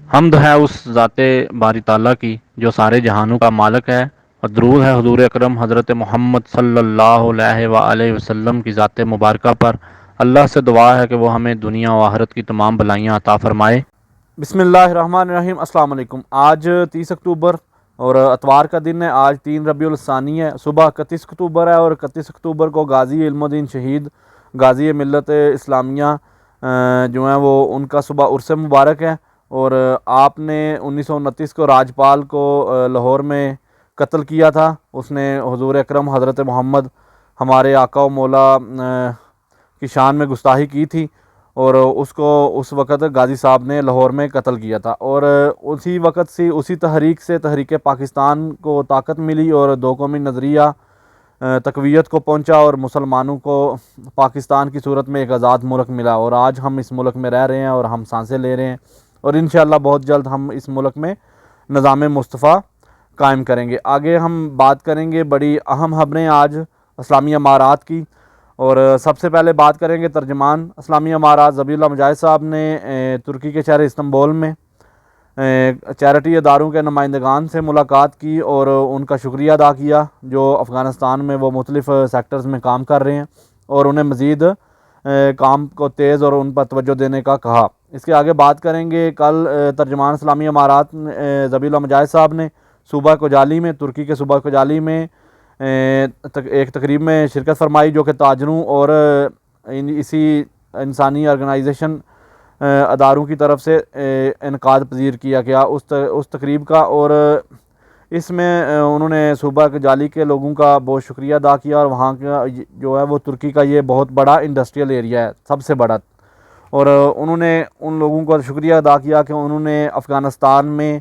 حمد ہے اس ذات باری تعالیٰ کی جو سارے جہانوں کا مالک ہے، اور درود ہے حضور اکرم حضرت محمد صلی اللہ علیہ وآلہ وسلم کی ذات مبارکہ پر۔ اللہ سے دعا ہے کہ وہ ہمیں دنیا و آخرت کی تمام بلائیاں عطا فرمائے۔ بسم اللہ الرحمن الرحیم۔ السلام علیکم۔ آج 30 اکتوبر اور اتوار کا دن ہے۔ آج 3 ربیع الثانی ہے، صبح 31 اکتوبر ہے، اور 31 اکتوبر کو غازی علم الدین شہید غازی ملت اسلامیہ جو ہیں وہ ان کا صبح عرس مبارک ہے، اور آپ نے 1929 کو راجپال کو لاہور میں قتل کیا تھا۔ اس نے حضور اکرم حضرت محمد ہمارے آقا و مولا کی شان میں گستاخی کی تھی، اور اس کو اس وقت غازی صاحب نے لاہور میں قتل کیا تھا، اور اسی وقت سے اسی تحریک سے تحریک پاکستان کو طاقت ملی، اور دو قومی نظریہ تقویت کو پہنچا، اور مسلمانوں کو پاکستان کی صورت میں ایک آزاد ملک ملا، اور آج ہم اس ملک میں رہ رہے ہیں اور ہم سانسیں لے رہے ہیں، اور انشاءاللہ بہت جلد ہم اس ملک میں نظام مصطفیٰ قائم کریں گے۔ آگے ہم بات کریں گے بڑی اہم خبریں آج اسلامی امارات کی، اور سب سے پہلے بات کریں گے ترجمان اسلامی امارات ذبیح اللہ مجاہد صاحب نے ترکی کے شہر استنبول میں چیریٹی اداروں کے نمائندگان سے ملاقات کی، اور ان کا شکریہ ادا کیا جو افغانستان میں وہ مختلف سیکٹرز میں کام کر رہے ہیں، اور انہیں مزید کام کو تیز اور ان پر توجہ دینے کا کہا۔ اس کے آگے بات کریں گے کل ترجمان اسلامی امارات ذبیح اللہ مجاہد صاحب نے صوبہ کوجالی میں، ترکی کے صوبہ کوجالی میں ایک تقریب میں شرکت فرمائی، جو کہ تاجروں اور اسی انسانی آرگنائزیشن اداروں کی طرف سے انعقاد پذیر کیا گیا اس تقریب کا، اور اس میں انہوں نے صوبہ کوجالی کے لوگوں کا بہت شکریہ ادا کیا، اور وہاں کا جو ہے وہ ترکی کا یہ بہت بڑا انڈسٹریل ایریا ہے، سب سے بڑا، اور انہوں نے ان لوگوں کا شکریہ ادا کیا کہ انہوں نے افغانستان میں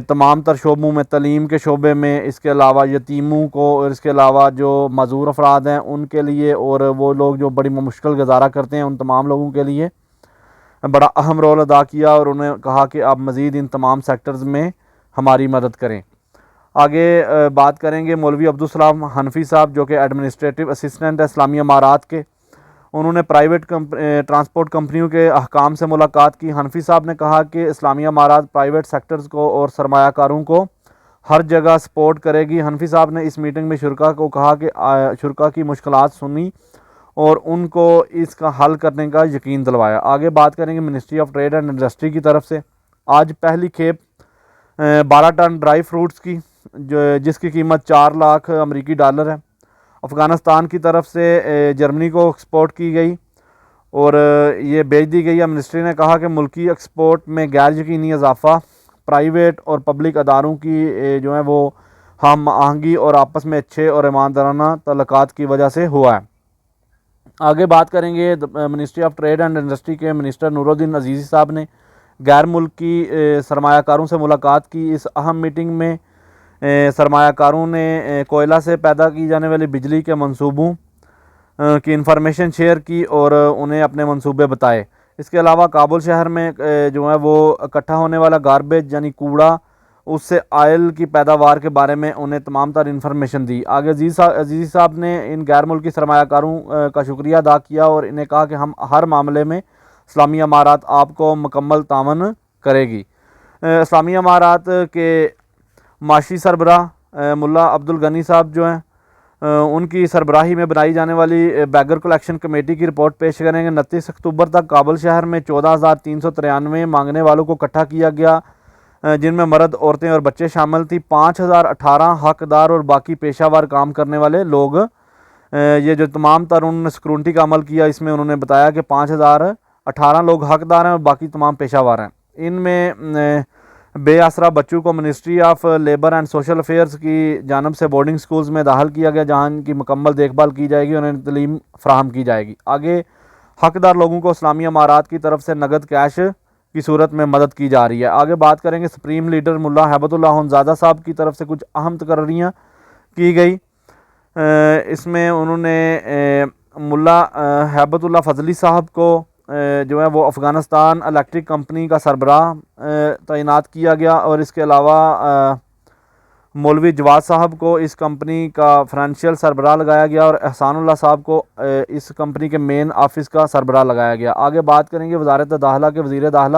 تمام تر شعبوں میں، تعلیم کے شعبے میں، اس کے علاوہ یتیموں کو، اور اس کے علاوہ جو معذور افراد ہیں ان کے لیے، اور وہ لوگ جو بڑی مشکل گزارا کرتے ہیں ان تمام لوگوں کے لیے بڑا اہم رول ادا کیا، اور انہیں کہا کہ آپ مزید ان تمام سیکٹرز میں ہماری مدد کریں۔ آگے بات کریں گے مولوی عبدالسلام حنفی صاحب، جو کہ ایڈمنسٹریٹو اسسٹنٹ ہے اسلامی امارات کے۔ انہوں نے پرائیویٹ ٹرانسپورٹ کمپنیوں کے حکام سے ملاقات کی۔ حنفی صاحب نے کہا کہ اسلامی امارات پرائیویٹ سیکٹرز کو اور سرمایہ کاروں کو ہر جگہ سپورٹ کرے گی۔ حنفی صاحب نے اس میٹنگ میں شرکاء کو کہا کہ شرکاء کی مشکلات سنی اور ان کو اس کا حل کرنے کا یقین دلوایا۔ آگے بات کریں گے ministry of trade and industry کی طرف سے آج پہلی کھیپ 12 ٹن ڈرائی فروٹس کی جس کی قیمت 4 لاکھ امریکی ڈالر ہے، افغانستان کی طرف سے جرمنی کو ایکسپورٹ کی گئی، اور یہ بیچ دی گئی ہے۔ منسٹری نے کہا کہ ملکی ایکسپورٹ میں غیر یقینی اضافہ پرائیویٹ اور پبلک اداروں کی جو ہے وہ ہم آہنگی اور آپس میں اچھے اور ایماندارانہ تعلقات کی وجہ سے ہوا ہے۔ آگے بات کریں گے ministry of trade and industry کے منسٹر نور الدین عزیزی صاحب نے غیر ملکی سرمایہ کاروں سے ملاقات کی۔ اس اہم میٹنگ میں سرمایہ کاروں نے کوئلہ سے پیدا کی جانے والی بجلی کے منصوبوں کی انفارمیشن شیئر کی اور انہیں اپنے منصوبے بتائے۔ اس کے علاوہ کابل شہر میں جو ہے وہ اکٹھا ہونے والا گاربیج یعنی کوڑا، اس سے آئل کی پیداوار کے بارے میں انہیں تمام تر انفارمیشن دی۔ آگے عزیزی صاحب نے ان غیر ملکی سرمایہ کاروں کا شکریہ ادا کیا اور انہیں کہا کہ ہم ہر معاملے میں اسلامی امارات آپ کو مکمل تعاون کرے گی۔ اسلامی امارات کے معاشی سربراہ ملا عبدالغنی صاحب جو ہیں ان کی سربراہی میں بنائی جانے والی بیگر کلیکشن کمیٹی کی رپورٹ پیش کریں گے۔ 29 اکتوبر تک کابل شہر میں 14,393 مانگنے والوں کو اکٹھا کیا گیا، جن میں مرد، عورتیں اور بچے شامل تھی۔ 5,018 حقدار اور باقی پیشہ ور کام کرنے والے لوگ، یہ جو تمام تر انہوں نے سکرونٹی کا عمل کیا، اس میں انہوں نے بتایا کہ 5,018 لوگ حقدار ہیں اور باقی تمام پیشہ ور ہیں۔ ان میں بے آسرا بچوں کو ministry of labour and social affairs کی جانب سے بورڈنگ سکولز میں داخل کیا گیا، جہاں ان کی مکمل دیکھ بھال کی جائے گی اور انہیں تعلیم فراہم کی جائے گی۔ آگے حقدار لوگوں کو اسلامی امارات کی طرف سے نقد کیش کی صورت میں مدد کی جا رہی ہے۔ آگے بات کریں گے سپریم لیڈر ملا ہیبت اللہ ہنزادہ صاحب کی طرف سے کچھ اہم تقرریاں کی گئی۔ اس میں انہوں نے ملا ہیبت اللہ فضلی صاحب کو جو ہے وہ افغانستان الیکٹرک کمپنی کا سربراہ تعینات کیا گیا، اور اس کے علاوہ مولوی جواد صاحب کو اس کمپنی کا فائنینشیل سربراہ لگایا گیا، اور احسان اللہ صاحب کو اس کمپنی کے مین آفس کا سربراہ لگایا گیا۔ آگے بات کریں گے وزارت داخلہ کے وزیر داخلہ